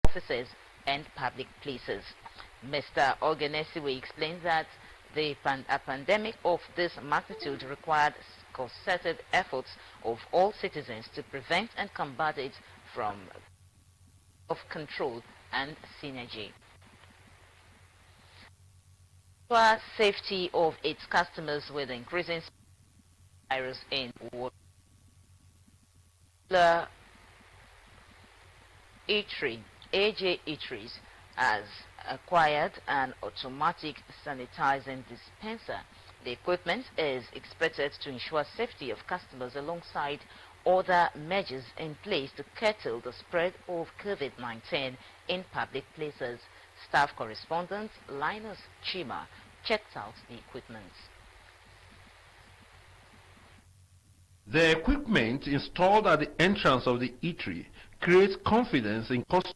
offices and public places. Mr. Ogenesiwe explains that a pandemic of this magnitude required concerted efforts of all citizens to prevent and combat it from of control and synergy. For safety of its customers with increasing virus in water, AJ Eateries has acquired an automatic sanitizing dispenser. The equipment is expected to ensure safety of customers alongside other measures in place to curtail the spread of COVID-19 in public places. Staff correspondent Linus Chima checked out the equipment. The equipment installed at the entrance of the eatery creates confidence in customer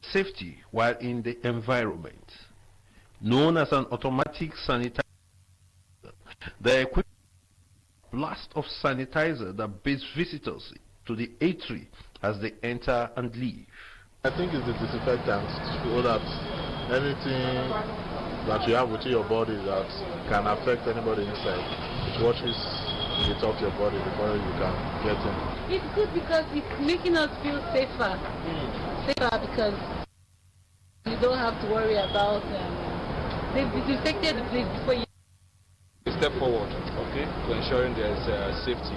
safety while in the environment. Known as an automatic sanitizer, the equipment blast of sanitizer that bathes visitors to the eatery as they enter and leave. I think it's the disinfectant so that anything that you have within your body that can affect anybody inside, it washes it off your body before you can get in. It's good because it's making us feel safer. Safer because you don't have to worry about they've disinfected the place before you step forward, okay, to ensuring there's safety.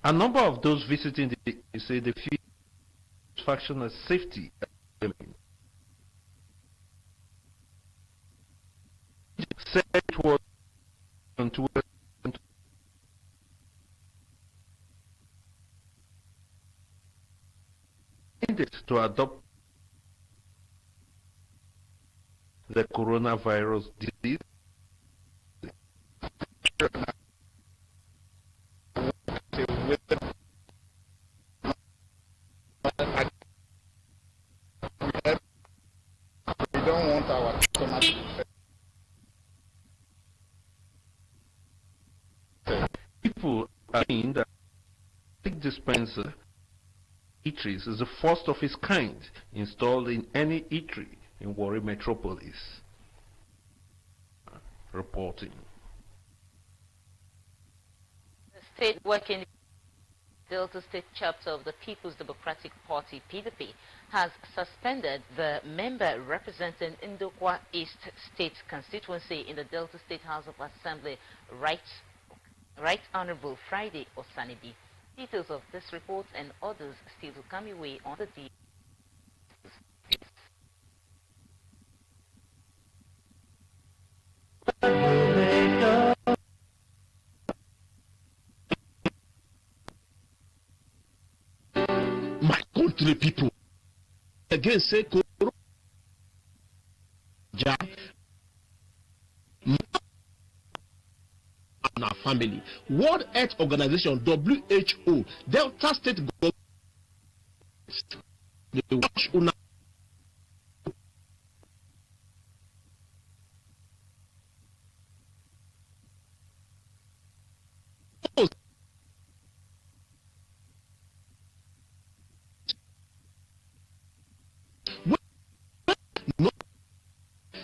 A number of those visiting say they feel satisfaction and safety. Said it was to adopt the coronavirus disease. We don't want our automatic people are saying that the dispenser eateries is the first of its kind installed in any eatery in Warri Metropolis. Reporting. The state working Delta State chapter of the People's Democratic Party (PDP) has suspended the member representing Ndokwa East State constituency in the Delta State House of Assembly, Right Honorable Friday Osanibi. Details of this report and others still to come your way on the day. My country people, again say and our family. World Health Organization (WHO), Delta State government, they watch una.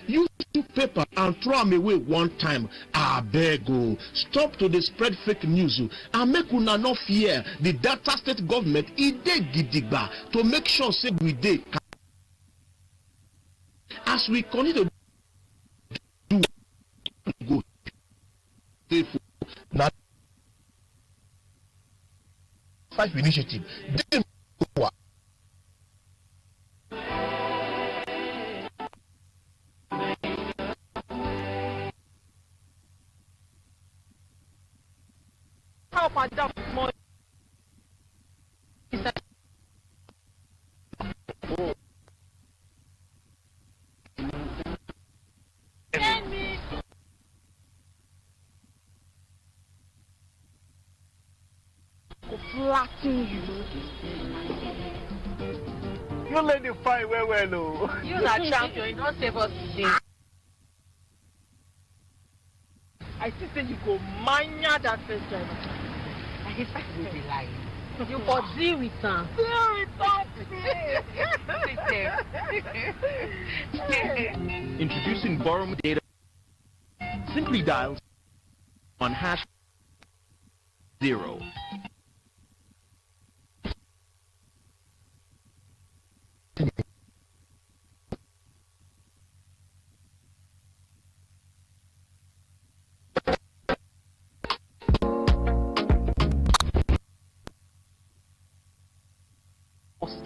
Use paper and throw them away one time. I beg you, stop to the spread fake news and make una no fear. The Delta State government e dey gidigba to make sure say we dey as we continue to do go na 5 initiative. flatten you. You lady fine well, oh. You are champion, you don't save us today. I still say you go mania that first driver. I hate that you be lying. You for deal with her. Deal with Introducing Borrow Data. Simply dial on hash 0.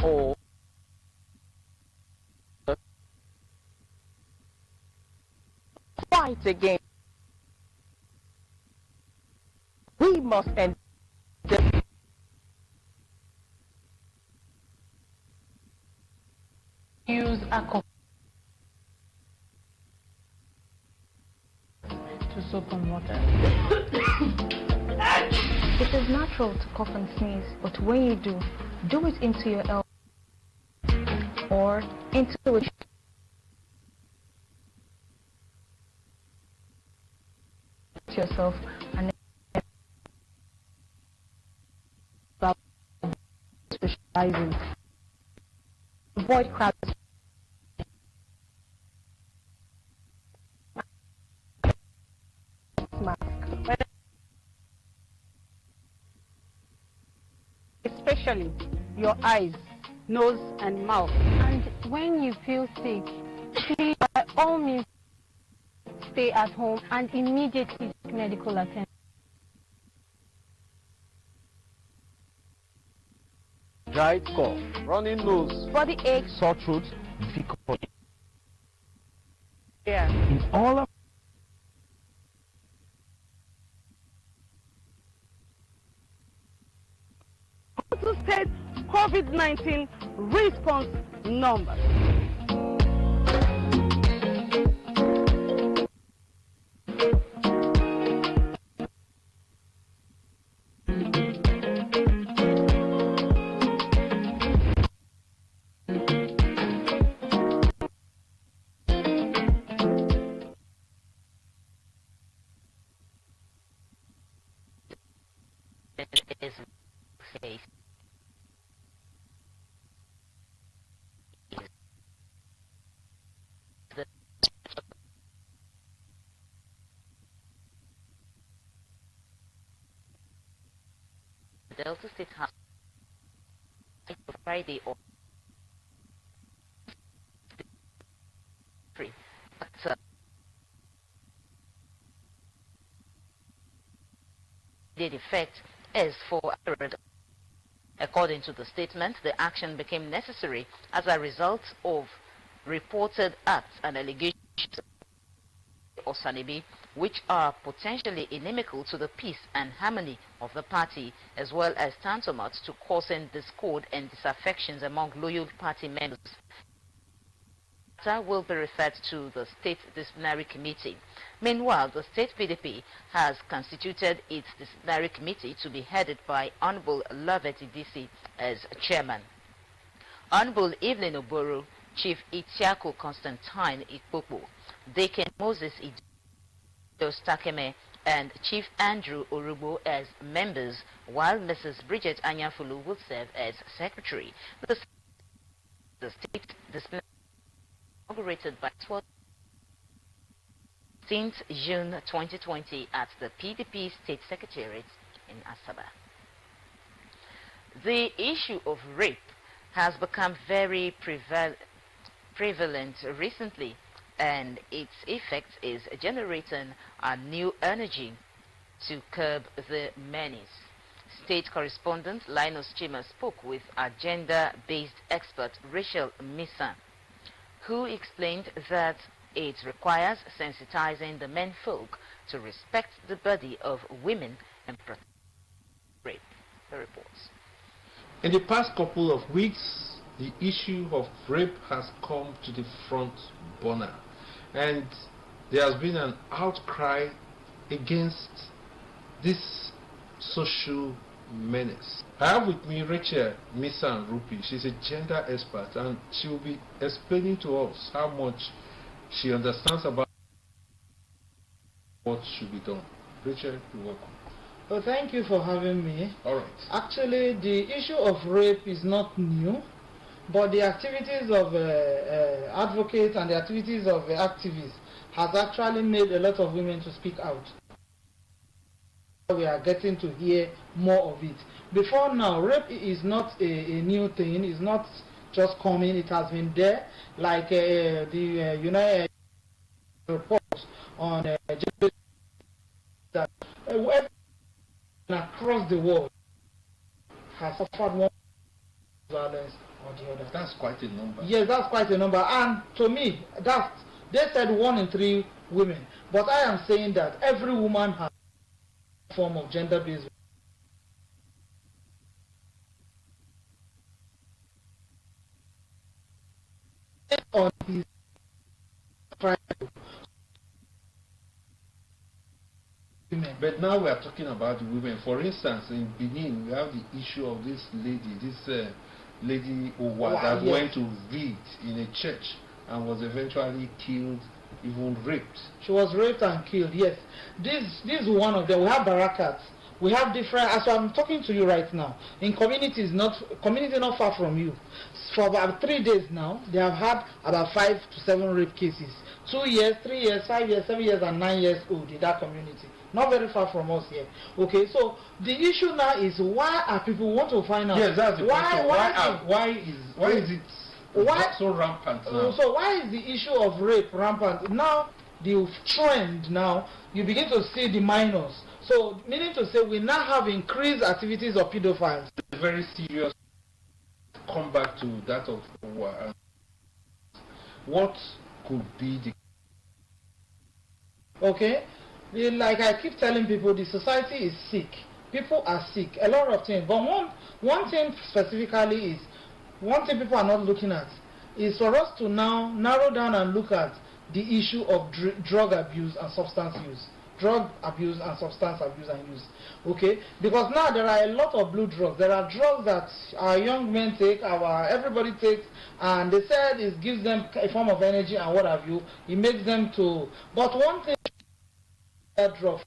or fight again. We must end the Use alcohol to soap and water. It is natural to cough and sneeze, but when you do it into your elbow or into yourself and specializing. Avoid crowds. Especially your eyes, nose, and mouth. And when you feel sick, please by all means stay at home and immediately seek medical attention. dry cough, running nose, Body aches, sore throat, difficulty. Yeah. In all of State COVID-19 response numbers. Is safe. Delta State House Friday or free. But, the effect is for according to the statement, the action became necessary as a result of reported acts and allegations or Sanibi, which are potentially inimical to the peace and harmony of the party, as well as tantamount to causing discord and disaffections among loyal party members. That will be referred to the State Disciplinary Committee. Meanwhile, the State PDP has constituted its Disciplinary Committee to be headed by Honorable Lovett DC as chairman. Honorable Evelyn Oboro, Chief Itiako Constantine Ikpopo, Deacon Moses Ido Stakeme, and Chief Andrew Orubo as members, while Mrs. Bridget Anyafulu will serve as secretary. The State Disciplinary inaugurated by 12 since June 2020 at the PDP State Secretariat in Asaba. The issue of rape has become very prevalent recently, and its effect is generating a new energy to curb the menace. State correspondent Linus Chima spoke with agenda-based expert Rachel Misa, who explained that it requires sensitizing the men folk to respect the body of women and protect rape. The reports. In the past couple of weeks, the issue of rape has come to the front burner, and there has been an outcry against this social menace. I have with me Rachel Misan Rupi. She's a gender expert, and she will be explaining to us how much she understands about what should be done. Rachel, you're welcome. Well, thank you for having me. All right. Actually, the issue of rape is not new, but the activities of advocates and the activities of activists has actually made a lot of women to speak out. We are getting to hear more of it. Before now, rape is not a new thing. It's not just coming. It has been there, like the United reports on that across the world has suffered one violence or the other. That's quite a number. Yes, that's quite a number. And to me, they said 1 in 3 women. But I am saying that every woman has a form of gender-based on his private. But now we are talking about the women. For instance, in Benin, we have the issue of this lady Owa that went to read in a church and was eventually killed, even raped. She was raped and killed, yes. This is one of them. We have barakats. We have different, as I'm talking to you right now, in community not far from you. For about 3 days now, they have had about 5 to 7 rape cases. 2 years, 3 years, 5 years, 7 years, and 9 years old in that community. Not very far from us here. Okay, so the issue now is why are people want to find out? Yes, that's the question. Why is it so rampant now? So why is the issue of rape rampant? Now, the trend now, you begin to see the minors. So, meaning to say we now have increased activities of pedophiles. Very serious. Come back to that of what could be the... Okay, like I keep telling people, the society is sick. People are sick. A lot of things. But one thing specifically is, one thing people are not looking at is for us to now narrow down and look at the issue of drug abuse and substance use. Drug abuse and substance abuse and use. Okay? Because now there are a lot of blue drugs. There are drugs that our young men take, everybody takes, and they said it gives them a form of energy and what have you. It makes them to... But one thing that drug,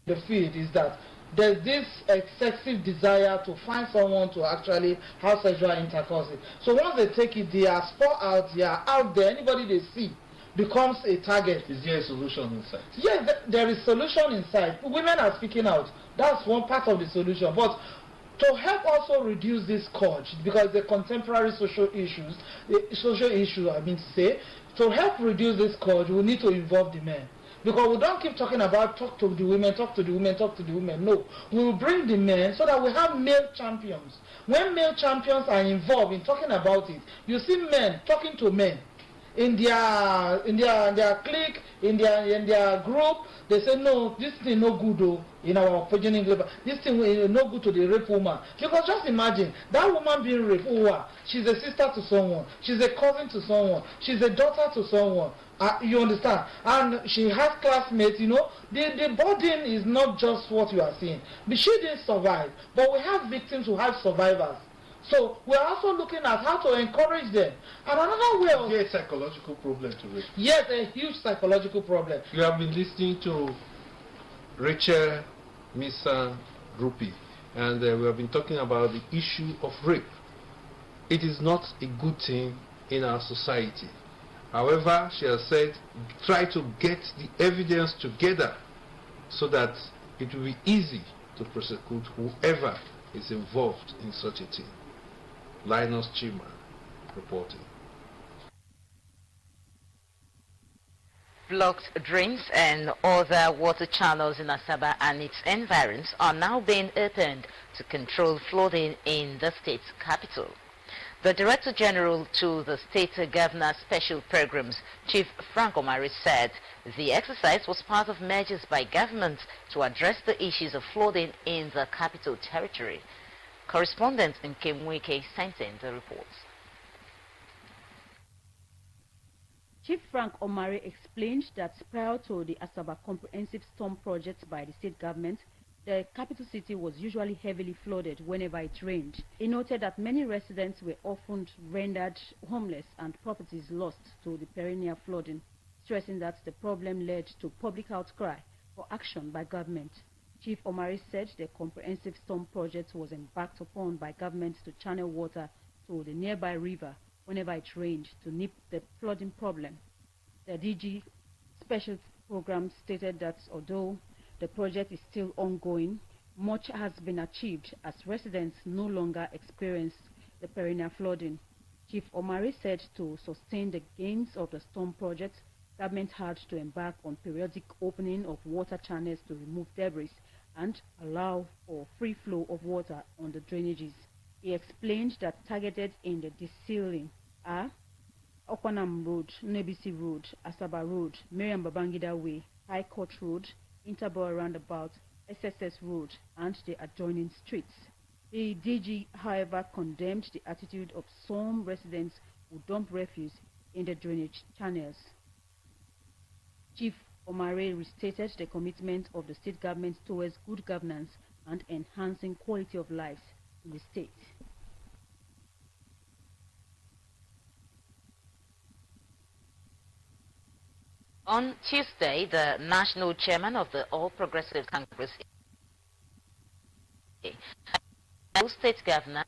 the field is that there's this excessive desire to find someone to actually have sexual intercourse with. So once they take it, they are spot out, they are out there, anybody they see becomes a target. Is there a solution inside? Yes, there is solution inside. Women are speaking out. That's one part of the solution. But to help also reduce this scourge, because the contemporary social issue, I mean to say, to help reduce this scourge, we need to involve the men. Because we don't keep talking about talk to the women, talk to the women, talk to the women. No, we will bring the men so that we have male champions. When male champions are involved in talking about it, you see men talking to men. In their clique, in their group, they say no, this thing no good though. In our progeny, this thing is no good to the rape woman. Because just imagine that woman being raped. Oh, she's a sister to someone, she's a cousin to someone, she's a daughter to someone. You understand? And she has classmates. You know, the burden is not just what you are seeing. But she didn't survive, but we have victims who have survivors. So we're also looking at how to encourage them. And another way of... Is there a psychological problem to it? Yes, a huge psychological problem. You have been listening to Rachel Misa Rupi, and we have been talking about the issue of rape. It is not a good thing in our society. However, she has said, try to get the evidence together so that it will be easy to prosecute whoever is involved in such a thing. Linus Chima reporting. Blocked drains and other water channels in Asaba and its environs are now being opened to control flooding in the state's capital. The Director General to the State Governor Special Programs, Chief Frank Omari, said the exercise was part of measures by government to address the issues of flooding in the capital territory. Correspondent Nkemwike sent in the reports. Chief Frank Omari explained that prior to the Asaba Comprehensive Storm Project by the state government, the capital city was usually heavily flooded whenever it rained. He noted that many residents were often rendered homeless and properties lost to the perennial flooding, stressing that the problem led to public outcry for action by government. Chief Omari said the comprehensive storm project was embarked upon by government to channel water to the nearby river whenever it rained to nip the flooding problem. The DG Special Program stated that although the project is still ongoing, much has been achieved as residents no longer experience the perennial flooding. Chief Omari said to sustain the gains of the storm project, government had to embark on periodic opening of water channels to remove debris and allow for free flow of water on the drainages. He explained that targeted in the desealing are Okwanam Road, Nebisi Road, Asaba Road, Miriam Babangida Way, High Court Road, Interborough Roundabout, SSS Road, and the adjoining streets. The DG, however, condemned the attitude of some residents who dump refuse in the drainage channels. Chief Omare restated the commitment of the state government towards good governance and enhancing quality of life in the state. On Tuesday, the national chairman of the All Progressive Congress, state governor,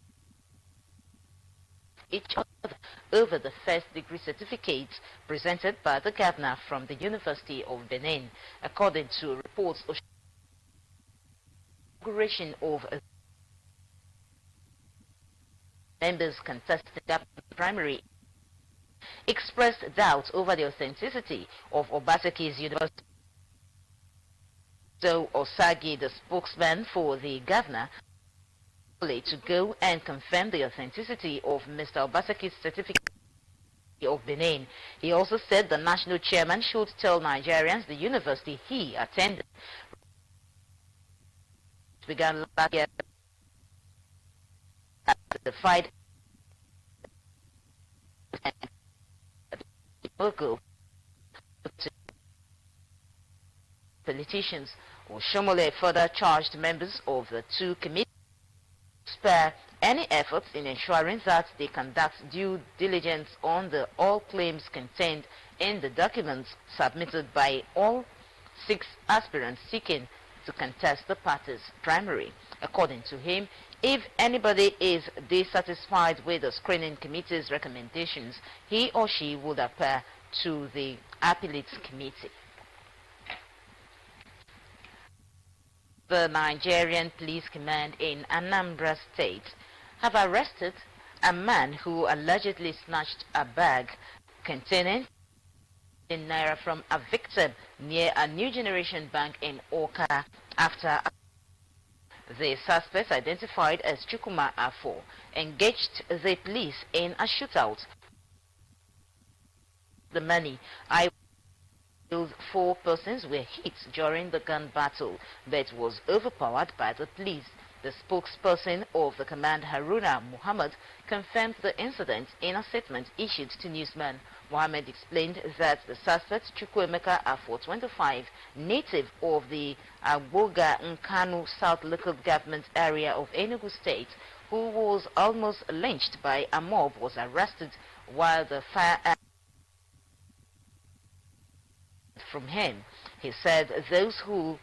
each other over the first-degree certificates presented by the governor from the University of Benin, according to reports of inauguration of members contesting the primary expressed doubt over the authenticity of Obaseki's university. So Osagi, the spokesman for the governor, to go and confirm the authenticity of Mr. Obaseki's certificate of Benin. He also said the national chairman should tell Nigerians the university he attended began last year at the fight politicians. Oshomole further charged members of the two committees to spare any efforts in ensuring that they conduct due diligence on all claims contained in the documents submitted by all 6 aspirants seeking to contest the party's primary. According to him, if anybody is dissatisfied with the screening committee's recommendations, he or she would appeal to the appellates committee. The Nigerian Police Command in Anambra State have arrested a man who allegedly snatched a bag containing naira from a victim near a New Generation Bank in Oka after the suspect, identified as Chukuma Afo, engaged the police in a shootout. The money, 4 persons were hit during the gun battle, but was overpowered by the police. The spokesperson of the command, Haruna Muhammad, confirmed the incident in a statement issued to newsmen. Muhammad explained that the suspect, Chukwuemeka Afo, 25, native of the Agboga Nkanu South Local Government area of Enugu State, who was almost lynched by a mob, was arrested while the firearm from him. He said those who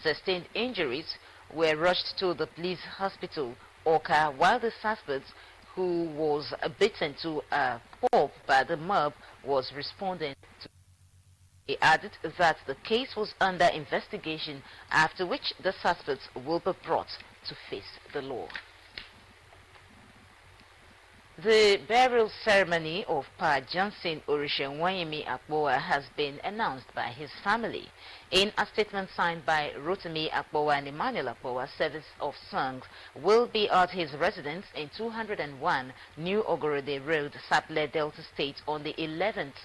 sustained injuries were rushed to the police hospital, Oka, while the suspect, who was beaten to a pulp by the mob, was responding to. He added that the case was under investigation, after which the suspects will be brought to face the law. The burial ceremony of Pa Johnson Orishenwanyemi Akbowa has been announced by his family. In a statement signed by Rotimi Akbowa and Emmanuel Akbowa, service of songs will be at his residence in 201 New Ogorode Road, Saple, Delta State on the 11th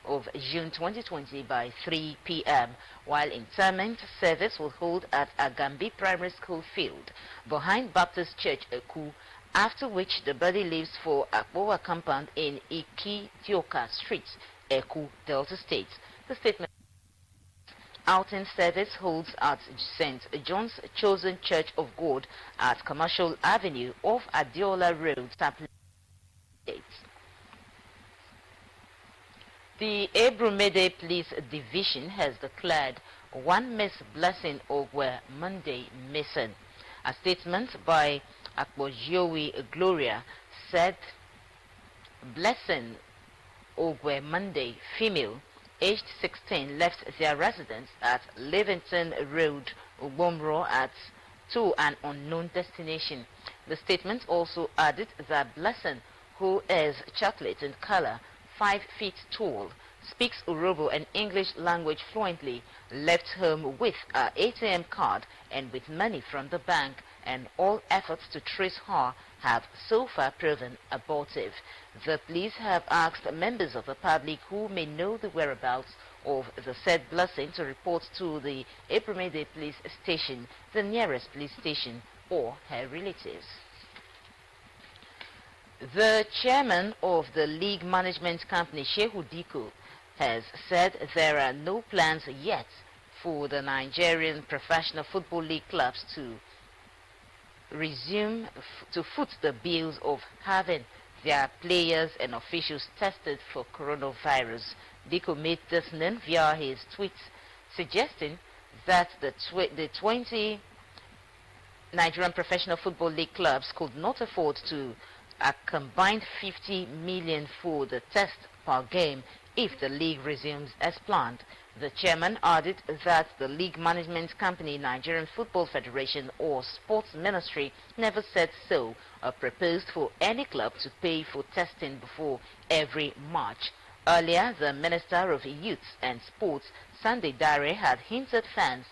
of June 2020 by 3 p.m., while interment service will hold at Agambi Primary School field behind Baptist Church, Eku, after which the body leaves for Akbowa compound in Iki Tioka Street, Eku, Delta State. The statement outing service holds at St. John's Chosen Church of God at Commercial Avenue off Adiola Road, Sapele. The Ebrumede Police Division has declared one Miss Blessing Ogwe Monday missing. A statement by Akbojowi Gloria said Blessing Ogwe Monday, female, aged 16, left their residence at Levington Road, Ugbomro to an unknown destination. The statement also added that Blessing, who is chocolate in color, 5 feet tall, speaks Urobo and English language fluently, left home with an ATM card and with money from the bank, and all efforts to trace her have so far proven abortive. The police have asked members of the public who may know the whereabouts of the said Blessing to report to the Ebrumede police station, the nearest police station, or her relatives. The chairman of the league management company, Shehu Diko, has said there are no plans yet for the Nigerian Professional Football League clubs to resume to foot the bills of having their players and officials tested for coronavirus. Diko made this known via his tweet, suggesting that the 20 Nigerian Professional Football League clubs could not afford to a combined 50 million for the test per game if the league resumes as planned. The chairman added that the league management company, Nigerian Football Federation or Sports Ministry, never said so or proposed for any club to pay for testing before every match. Earlier, the Minister of Youth and Sports, Sunday Dare, had hinted fans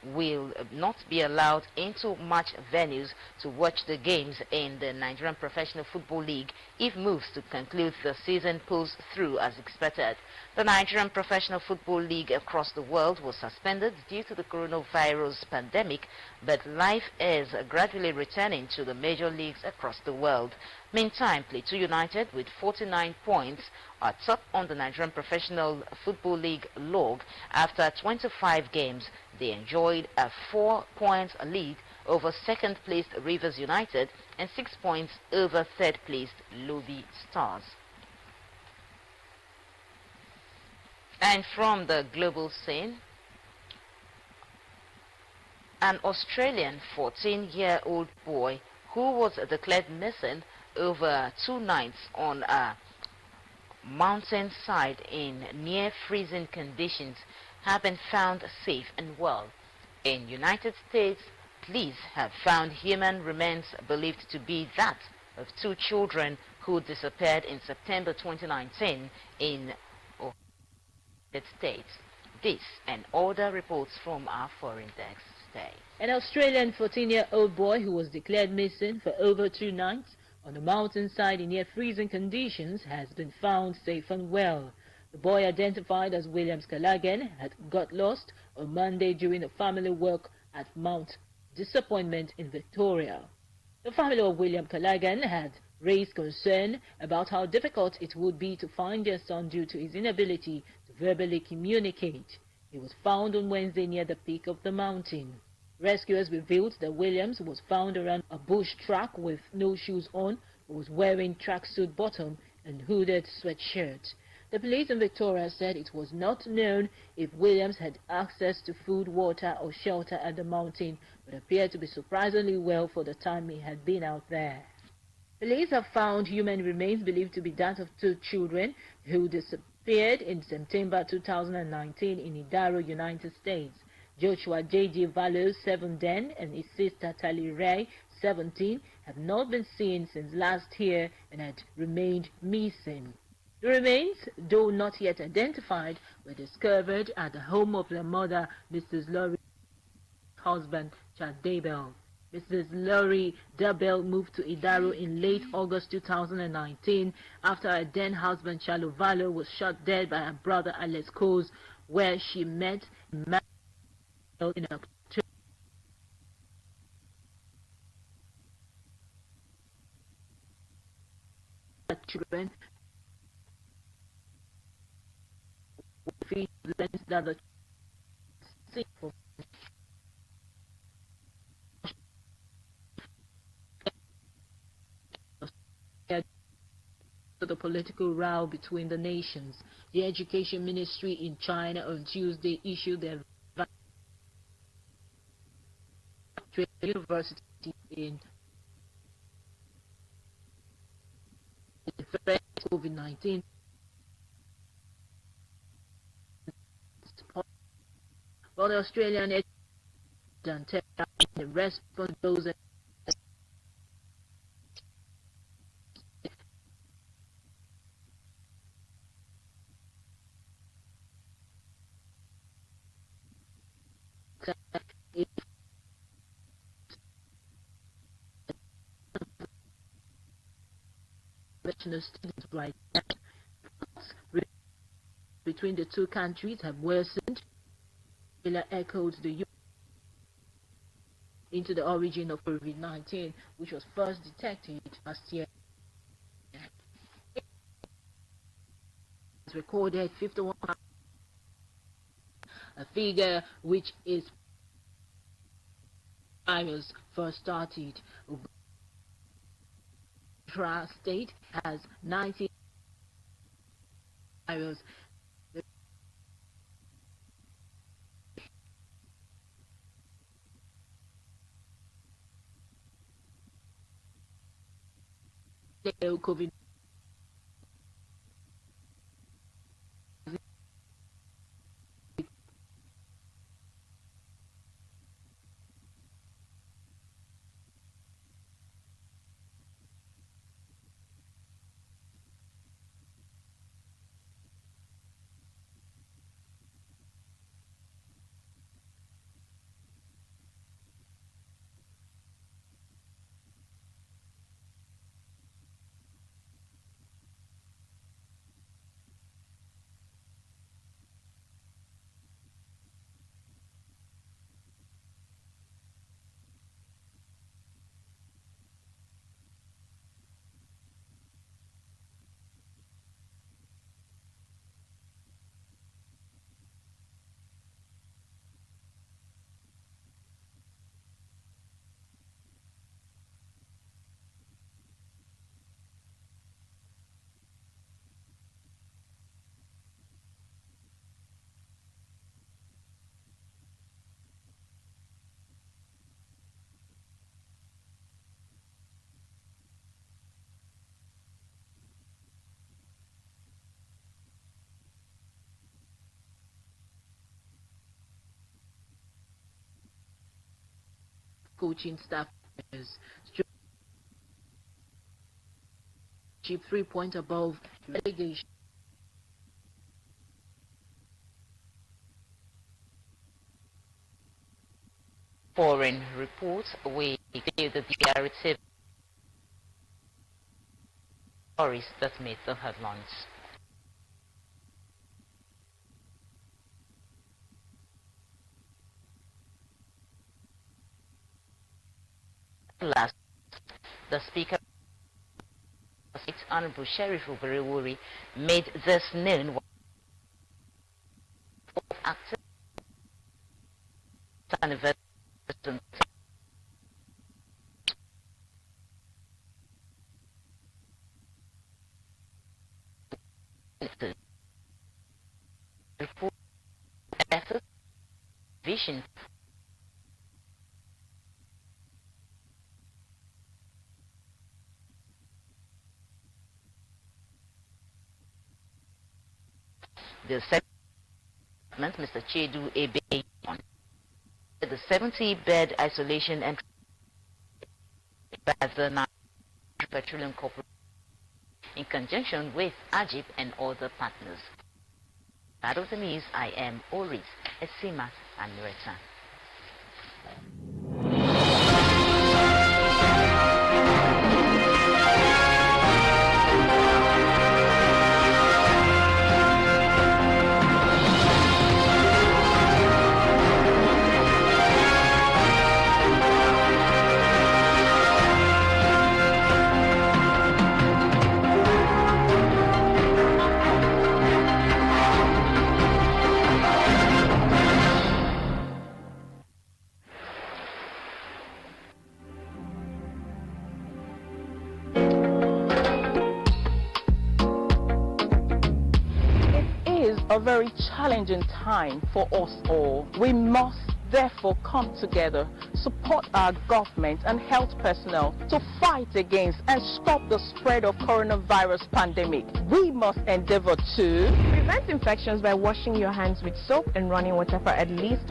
will not be allowed into match venues to watch the games in the Nigerian Professional Football League if moves to conclude the season pulls through as expected. The Nigerian Professional Football League across the world was suspended due to the coronavirus pandemic, but life is gradually returning to the major leagues across the world. Meantime, Plateau United, with 49 points, are top on the Nigerian Professional Football League log after 25 games. They enjoyed a 4-point lead over second-placed Rivers United and 6 points over third-placed Lobby Stars. And from the global scene, an Australian 14-year-old boy who was declared missing over 2 nights on a mountainside in near freezing conditions have been found safe and well. In United States, police have found human remains believed to be that of 2 children who disappeared in September 2019 in United States. This and other reports from our foreign desk today. An Australian 14-year-old boy who was declared missing for over 2 nights on the mountainside in near freezing conditions has been found safe and well. The boy, identified as Williams Callaghan, had got lost on Monday during a family walk at Mount Disappointment in Victoria. The family of William Callaghan had raised concern about how difficult it would be to find their son due to his inability to verbally communicate. He was found on Wednesday near the peak of the mountain. Rescuers revealed that Williams was found around a bush track with no shoes on, but was wearing tracksuit bottom and hooded sweatshirt. The police in Victoria said it was not known if Williams had access to food, water or shelter at the mountain, but appeared to be surprisingly well for the time he had been out there. Police have found human remains believed to be that of 2 children who disappeared in September 2019 in Idaro, United States. Joshua J.J. Vallo, 7 then, and his sister Tali Ray, 17, have not been seen since last year and had remained missing. The remains, though not yet identified, were discovered at the home of their mother, Mrs. Laurie's husband, Chad Daybell. Mrs. Laurie Daybell moved to Idaro in late August 2019 after her then husband, Charlo Vallo, was shot dead by her brother, Alex Coles, where she met in October. Children that the the political row between the nations. The Education Ministry in China on Tuesday issued their university in COVID-19. While the Australian and the response those students' rights between the two countries have worsened. Miller echoed the into the origin of COVID-19, which was first detected last year. It's recorded 51, a figure which is virus first started. State has 90 virus. COVID coaching staff is achieved 3 points above relegation. Foreign reports, we gave the DRTV stories that made the headlines. Last, the Speaker, Honorable Sheriff Warri, made this known active anniversary report efforts vision the segment, Mr. Chedu Ebe, the 70-bed isolation and by the Nigeria Petroleum Corporation in conjunction with AGIP and other partners. Part of the news, I am Oris Esima Anureta. a very challenging time for us all. We must therefore come together, support our government and health personnel to fight against and stop the spread of coronavirus pandemic. We must endeavor to prevent infections by washing your hands with soap and running water for at least